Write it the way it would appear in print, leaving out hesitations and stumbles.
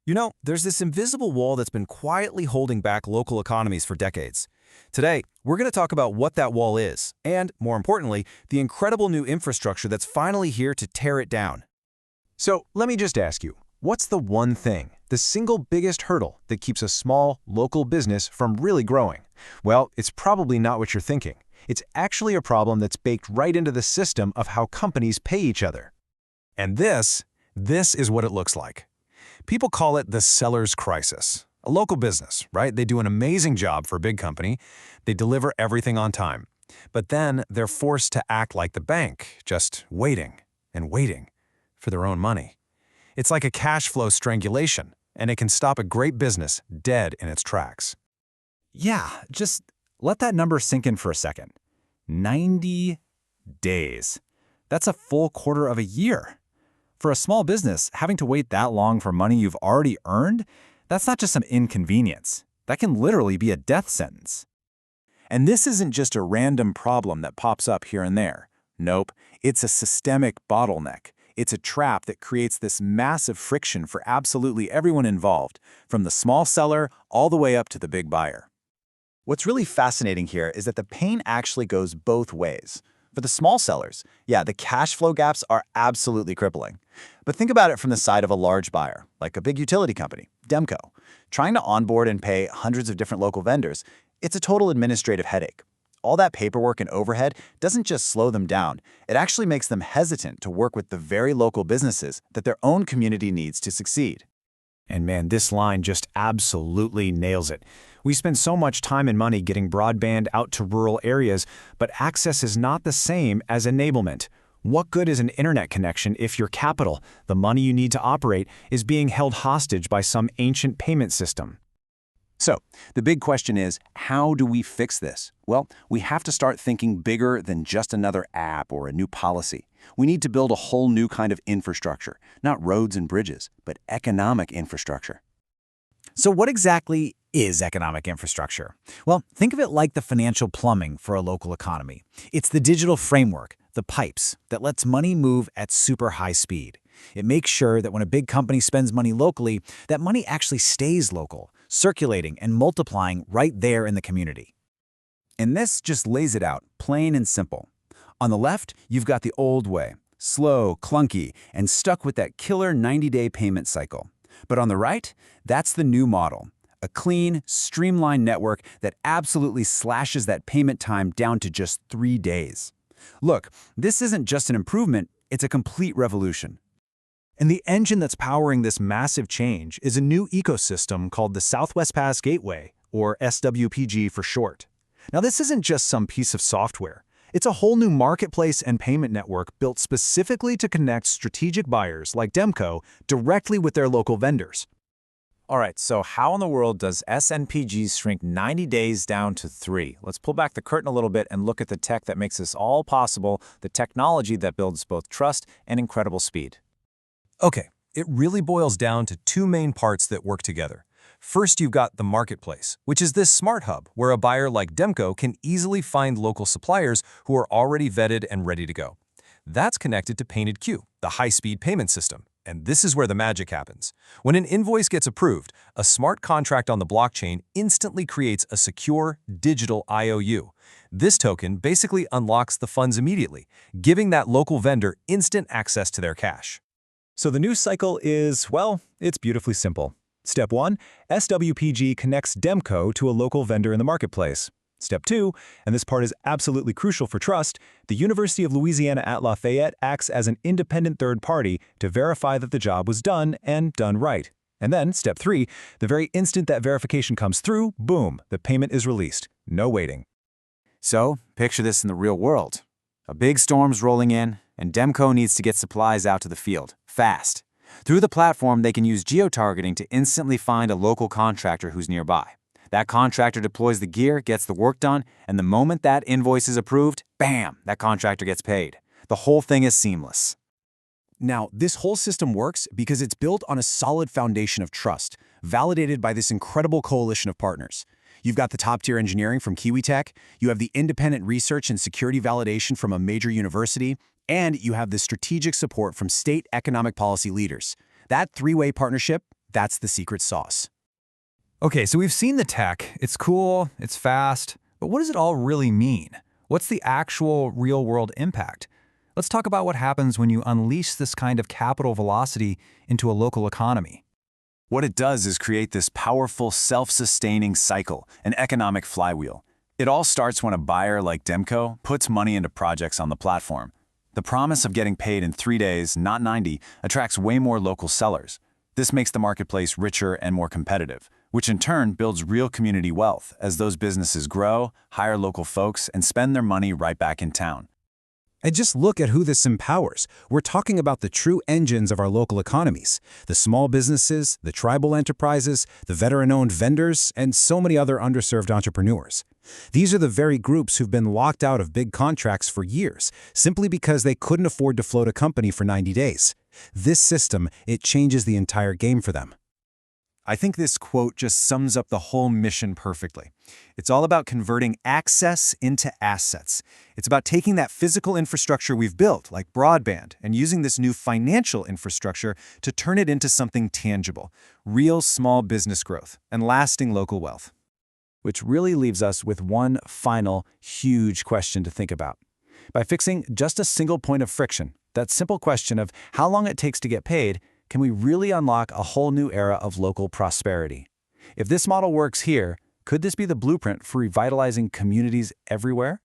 There's this invisible wall that's been quietly holding back local economies for decades. Today, we're going to talk about what that wall is, and, more importantly, the incredible new infrastructure that's finally here to tear it down. So, let me just ask you, what's the one thing, the single biggest hurdle that keeps a small, local business from really growing? Well, it's probably not what you're thinking. It's actually a problem that's baked right into the system of how companies pay each other. And this is what it looks like. People call it the seller's crisis. A local business, right? They do an amazing job for a big company. They deliver everything on time. But then they're forced to act like the bank, just waiting and waiting for their own money. It's like a cash flow strangulation, and it can stop a great business dead in its tracks. Yeah, just let that number sink in for a second. 90 days. That's a full quarter of a year. For a small business, having to wait that long for money you've already earned, that's not just some inconvenience. That can literally be a death sentence. And this isn't just a random problem that pops up here and there. Nope, it's a systemic bottleneck. It's a trap that creates this massive friction for absolutely everyone involved, from the small seller all the way up to the big buyer. What's really fascinating here is that the pain actually goes both ways. For the small sellers, the cash flow gaps are absolutely crippling. But think about it from the side of a large buyer, like a big utility company, DEMCO. Trying to onboard and pay hundreds of different local vendors, it's a total administrative headache. All that paperwork and overhead doesn't just slow them down, it actually makes them hesitant to work with the very local businesses that their own community needs to succeed. And man, this line just absolutely nails it. We spend so much time and money getting broadband out to rural areas, but access is not the same as enablement. What good is an internet connection if your capital, the money you need to operate, is being held hostage by some ancient payment system? So, the big question is, how do we fix this? Well, we have to start thinking bigger than just another app or a new policy. We need to build a whole new kind of infrastructure, not roads and bridges, but economic infrastructure. So what exactly is economic infrastructure? Well, think of it like the financial plumbing for a local economy. It's the digital framework, the pipes, that lets money move at super high speed. It makes sure that when a big company spends money locally, that money actually stays local, circulating and multiplying right there in the community. And this just lays it out, plain and simple. On the left, you've got the old way, slow, clunky, and stuck with that killer 90-day payment cycle. But on the right, that's the new model, a clean, streamlined network that absolutely slashes that payment time down to just 3 days. Look, this isn't just an improvement, it's a complete revolution. And the engine that's powering this massive change is a new ecosystem called the Southwest Pass Gateway, or SWPG for short. Now, this isn't just some piece of software. It's a whole new marketplace and payment network built specifically to connect strategic buyers like DEMCO directly with their local vendors. All right, so how in the world does SNPG shrink 90 days down to 3? Let's pull back the curtain a little bit and look at the tech that makes this all possible, the technology that builds both trust and incredible speed. Okay, it really boils down to two main parts that work together. First, you've got the marketplace, which is this smart hub where a buyer like DEMCO can easily find local suppliers who are already vetted and ready to go. That's connected to Painted Q, the high-speed payment system. And this is where the magic happens. When an invoice gets approved, a smart contract on the blockchain instantly creates a secure digital IOU. This token basically unlocks the funds immediately, giving that local vendor instant access to their cash. So the news cycle is, well, it's beautifully simple. Step 1, SWPG connects DEMCO to a local vendor in the marketplace. Step 2, and this part is absolutely crucial for trust, the University of Louisiana at Lafayette acts as an independent third party to verify that the job was done and done right. And then, step 3, the very instant that verification comes through, boom, the payment is released. No waiting. So, picture this in the real world. A big storm's rolling in, and DEMCO needs to get supplies out to the field, fast. Through the platform, they can use geotargeting to instantly find a local contractor who's nearby. That contractor deploys the gear, gets the work done, and the moment that invoice is approved, bam, that contractor gets paid. The whole thing is seamless. Now, this whole system works because it's built on a solid foundation of trust, validated by this incredible coalition of partners. You've got the top-tier engineering from Kiwi Tech, you have the independent research and security validation from a major university, and you have the strategic support from state economic policy leaders. That three-way partnership, That's the secret sauce. Okay, so we've seen the tech. It's cool, it's fast, but what does it all really mean? What's the actual real-world impact? Let's talk about what happens when you unleash this kind of capital velocity into a local economy. What it does is create this powerful, self-sustaining cycle, an economic flywheel. It all starts when a buyer like DEMCO puts money into projects on the platform. The promise of getting paid in 3 days, not 90, attracts way more local sellers. This makes the marketplace richer and more competitive, which in turn builds real community wealth as those businesses grow, hire local folks, and spend their money right back in town. And just look at who this empowers. We're talking about the true engines of our local economies. The small businesses, the tribal enterprises, the veteran-owned vendors, and so many other underserved entrepreneurs. These are the very groups who've been locked out of big contracts for years, simply because they couldn't afford to float a company for 90 days. This system, it changes the entire game for them. I think this quote just sums up the whole mission perfectly. It's all about converting access into assets. It's about taking that physical infrastructure we've built, like broadband, and using this new financial infrastructure to turn it into something tangible, real small business growth, and lasting local wealth. Which really leaves us with one final, huge question to think about. By fixing just a single point of friction, that simple question of how long it takes to get paid, can we really unlock a whole new era of local prosperity? If this model works here, could this be the blueprint for revitalizing communities everywhere?